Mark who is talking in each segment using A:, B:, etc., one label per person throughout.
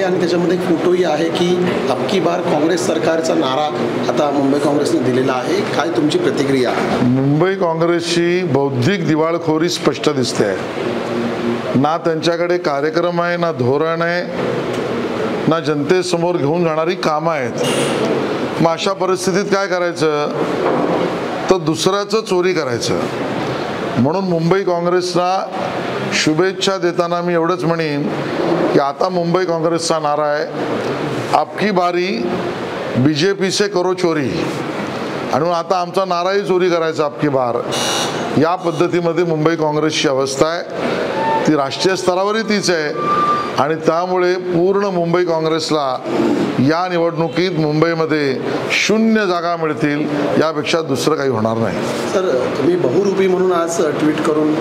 A: आणि त्याच्यामध्ये एक फोटोही आहे की अबकी बार काँग्रेस सरकारचा नारा आता मुंबई काँग्रेसने दिलेला आहे. काय तुमची प्रतिक्रिया?
B: मुंबई काँग्रेसची बौद्धिक दिवाळखोरी स्पष्ट दिसते आहे. ना त्यांच्याकडे कार्यक्रम आहे, ना धोरण आहे, ना जनतेसमोर घेऊन जाणारी कामं आहेत. मग अशा परिस्थितीत काय करायचं तर दुसऱ्याचं चोरी करायचं. म्हणून मुंबई काँग्रेसला शुभेच्छा देताना मी एवढंच म्हणेन की आता मुंबई काँग्रेसचा नारा आहे, आपकी बारी बीजेपी से करो चोरी. आणि आता आमचा नाराही चोरी करायचा आपकी बार. या पद्धतीमध्ये मुंबई काँग्रेसची अवस्था आहे. ती राष्ट्रीय स्तरावरही तीच आहे. आणि त्यामुळे पूर्ण मुंबई काँग्रेसला या निवडणुकीत मुंबईमध्ये 0 जागा मिळतील, यापेक्षा दुसरं काही होणार नाही.
A: सर, तुम्ही बहुरूपी म्हणून आज ट्विट करून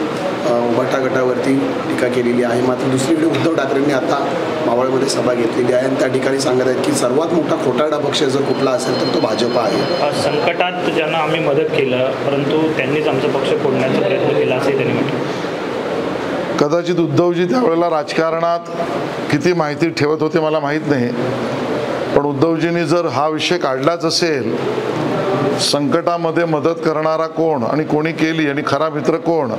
A: उभाटा गटावरती टीका केलेली आहे. मात्र दुसरीकडे उद्धव ठाकरेंनी आता मावळमध्ये सभा घेतलेली आहे आणि त्या ठिकाणी सांगत आहेत की सर्वात मोठा खोटारडा पक्ष जर कुठला असेल तर तो भाजप आहे.
C: संकटात ज्यांना आम्ही मदत केलं परंतु त्यांनीच आमचा पक्ष फोडण्याचा प्रयत्न केला असंही त्यांनी म्हटलं.
B: कदाचित उद्धवजी त्यावेळेला राजकारणात किती माहिती ठेवत होते मला माहीत नाही, पण उद्धवजींनी जर हा विषय काढलाच असेल, संकटामध्ये मदत करणारा कोण आणि कोणी केली आणि खरा मित्र कोण,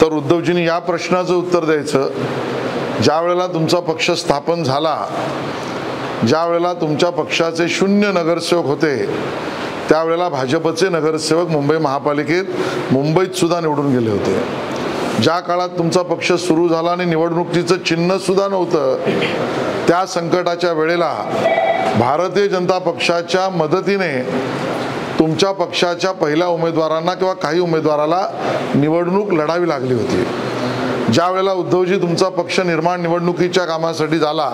B: तर उद्धवजींनी या प्रश्नाचं उत्तर द्यायचं. ज्या वेळेला तुमचा पक्ष स्थापन झाला, ज्या वेळेला तुमच्या पक्षाचे 0 नगरसेवक होते, त्यावेळेला भाजपचे नगरसेवक मुंबई महापालिकेत मुंबईत सुद्धा निवडून गेले होते. ज्या काळात तुमचा पक्ष सुरू झाला आणि निवडणुकीचं चिन्ह सुद्धा नव्हतं, त्या संकटाच्या वेळेला भारतीय जनता पक्षाच्या मदतीने तुमच्या पक्षाच्या पहिल्या उमेदवारांना किंवा काही उमेदवाराला निवडणूक लढावी लागली होती. ज्या वेळेला उद्धवजी तुमचा पक्ष निर्माण निवडणुकीच्या कामासाठी झाला,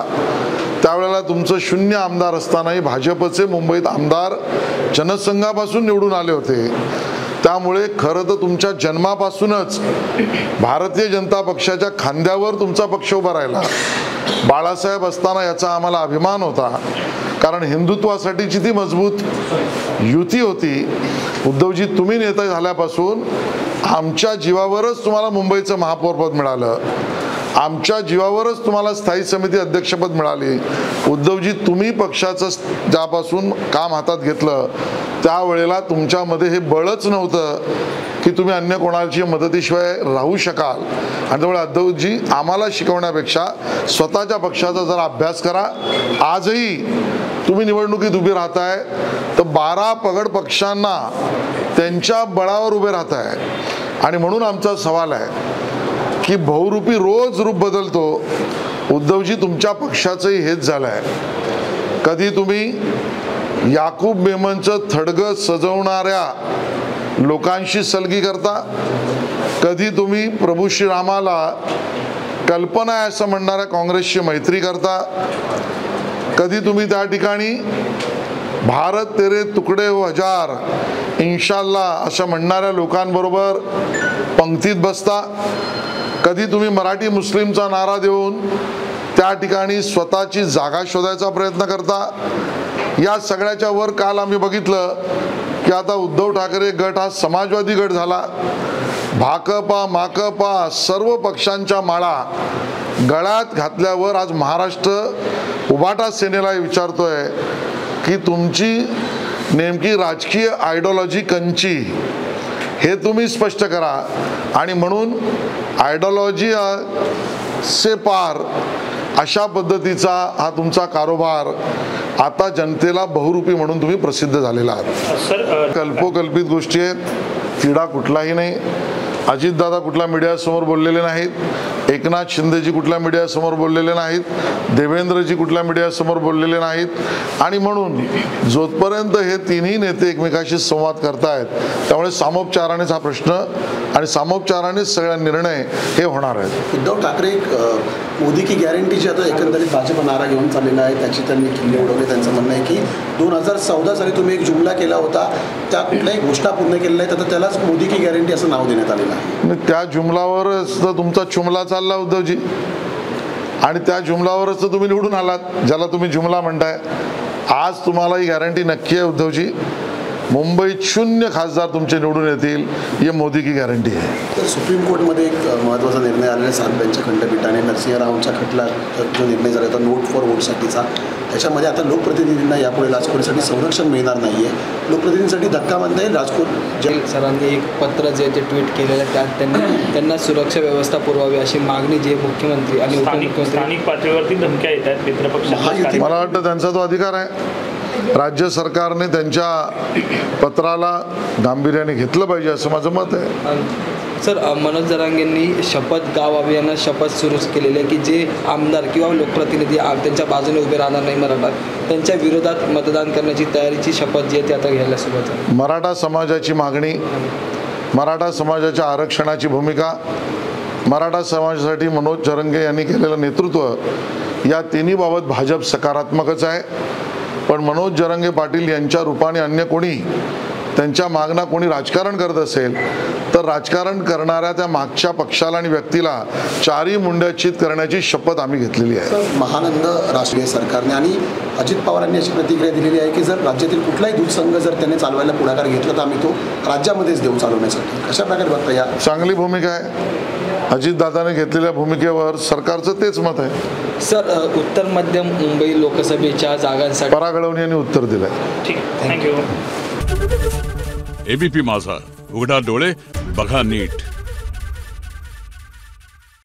B: त्यावेळेला तुमचं 0 आमदार असतानाही भाजपचे मुंबईत आमदार जनसंघापासून निवडून आले होते. त्यामुळे खरं तर तुमच्या जन्मापासूनच भारतीय जनता पक्षाच्या खांद्यावर तुमचा पक्ष उभा राहिला. बाळासाहेब असताना याचा आम्हाला अभिमान होता, कारण हिंदुत्वासाठीची ती मजबूत युती होती. उद्धवजी, तुम्ही नेता झाल्यापासून आमच्या जीवावरच तुम्हाला मुंबईचं महापौरपद मिळालं, आमच्या जीवावरच तुम्हाला स्थायी समिती अध्यक्षपद मिळाली. उद्धवजी, तुम्ही पक्षाचं ज्यापासून काम हातात घेतलं त्यावेळेला तुमच्यामध्ये हे बळच नव्हतं की तुम्ही अन्य कोणाची मदतीशिवाय राहू शकाल. आणि त्यामुळे उद्धवजी, आम्हाला शिकवण्यापेक्षा स्वतःच्या पक्षाचा जरा अभ्यास करा. आजही तुम्ही निवडणुकीत उभे राहताय तर 12 पगड पक्षांना त्यांच्या बळावर उभे राहताय. आणि म्हणून आमचा सवाल आहे की बहुरूपी रोज रूप बदलतो. उद्धवजी, तुमच्या पक्षाचंही हेच झालं आहे. कधी तुम्ही याकूब मेमनचं थडगं सजवणाऱ्या लोकांशी सलगी करता, कधी तुम्ही प्रभू श्रीरामाला कल्पना आहे असं म्हणणाऱ्या काँग्रेसशी मैत्री करता, कधी तुम्ही त्या ठिकाणी भारत तेरे तुकडे हो हजार इंशाल्लाह असं म्हणणाऱ्या लोकांबरोबर पंक्तीत बसता, कधी तुम्ही मराठी मुस्लिमचा नारा देऊन त्या ठिकाणी स्वतःची जागा शोधायचा प्रयत्न करता. या सगळ्याच्या वर काल आम्ही बघितलं की आता उद्धव ठाकरे गट हा समाजवादी गट झाला. भाकपा माकपा सर्व पक्षांच्या माळा गळ्यात घातल्यावर आज महाराष्ट्र उभाटा सेनेला विचारतोय की तुमची नेमकी राजकीय आयडिओलॉजी कंची, हे तुम्ही स्पष्ट करा. आणि म्हणून आयडिओलॉजी से पार अशा पद्धतीचा हा तुमचा कारभार आता जनतेला बहुरूपी म्हणून तुम्ही प्रसिद्ध झालेला आहात. कल्पोकल्पित गोष्टी आहेत, तिढा कुठलाही नाही. अजितदादा कुठल्या मीडियासमोर बोललेले नाहीत, एकनाथ शिंदेजी कुठल्या मीडियासमोर बोललेले नाहीत, देवेंद्रजी कुठल्या मीडियासमोर बोललेले नाहीत. आणि म्हणून जोपर्यंत हे तिन्ही नेते एकमेकाशी संवाद करतायत, त्यामुळे सामोपचारानेच हा प्रश्न आणि सामोपचारानेच सगळ्या निर्णय हे होणार आहेत.
A: उद्धव ठाकरे मोदी की गॅरंटीची आता एकंदरीत भाजप नारा घेऊन चाललेला आहे, त्याची त्यांनी किल्ले उडवले. त्यांचं म्हणणं आहे की 2014 साली तुम्ही एक जुमला केला होता, त्या कुठल्याही घोषणा पूर्ण केलेल्या आहेत, आता त्यालाच मोदी की गॅरंटी असं नाव देण्यात आलेलं आहे.
B: त्या जुमलावरच तर तुमचा चुमला चालला उद्धवजी, आणि त्या जुमलावरच तर तुम्ही निवडून आलात, ज्याला तुम्ही जुमला म्हणताय. आज तुम्हाला ही गॅरंटी नक्की आहे उद्धवजी. मुंबईत 0 खासदार तुमचे निवडून येतील, ये मोदी की गॅरंटी आहे.
A: तर सुप्रीम कोर्टमध्ये एक महत्त्वाचा निर्णय आलेला 7 बेंचच्या खंडपीठाने नरसिंह रावच्या खटला जो निर्णय झाला होता नोट फॉर वोटसाठीचा, त्याच्यामध्ये आता लोकप्रतिनिधींना यापुढे राजकोटसाठी संरक्षण मिळणार नाही आहे. लोकप्रतिनिधींसाठी धक्का मानता येईल. राजकोट
D: सरांनी एक पत्र जे ते ट्विट केलेलं आहे त्यात त्यांना सुरक्षा व्यवस्था पुरवावी अशी मागणी जे मुख्यमंत्री आणि उपमुख्यमंत्री
C: स्थानिक पातळीवरती धमक्या येत आहेत मित्रपक्षांना.
B: मला वाटतं त्यांचा तो अधिकार आहे. राज्य सरकारने त्यांच्या पत्राला गांभीर्याने घेतलं पाहिजे असं माझं मत आहे.
D: सर, मनोज जरांगेंनी शपथ गाव अभियानात शपथ सुरू केलेली आहे की जे आमदार किंवा लोकप्रतिनिधी त्यांच्या बाजूने उभे राहणार नाही मराठा, त्यांच्या विरोधात मतदान करण्याची तयारीची शपथ जी आहे ती आता घ्यायला सुरुवात आहे.
B: मराठा समाजाची मागणी, मराठा समाजाच्या आरक्षणाची भूमिका, मराठा समाजासाठी मनोज जरांगे यांनी केलेलं नेतृत्व या तिन्ही बाबत भाजप सकारात्मकच आहे. पण मनोज जरांगे पाटील यांच्या रूपाने अन्य कोणी त्यांच्या मागणा कोणी राजकारण करत असेल तर राजकारण करणाऱ्या त्या मागच्या पक्षाला आणि व्यक्तीला चारी मुंड्याचित करण्याची शपथ आम्ही घेतलेली आहे.
A: महानंद राष्ट्रीय सरकारने आणि अजित पवारांनी अशी प्रतिक्रिया दिलेली आहे की जर राज्यातील कुठलाही दूध संघ जर त्यांनी चालवायला पुढाकार घेतला तर आम्ही तो राज्यामध्येच देऊ चालवण्यासाठी. कशा प्रकारे बघता या?
B: चांगली भूमिका आहे. अजितदादाने घेतलेल्या भूमिकेवर सरकारचं तेच मत आहे.
D: सर, उत्तर मध्य मुंबई लोकसभेच्या जागांसाठी
B: परागळवणी यांनी उत्तर दिलंय.
C: ठीक, थँक्यू.
E: एबीपी माझा, उघडा डोळे बघा नीट.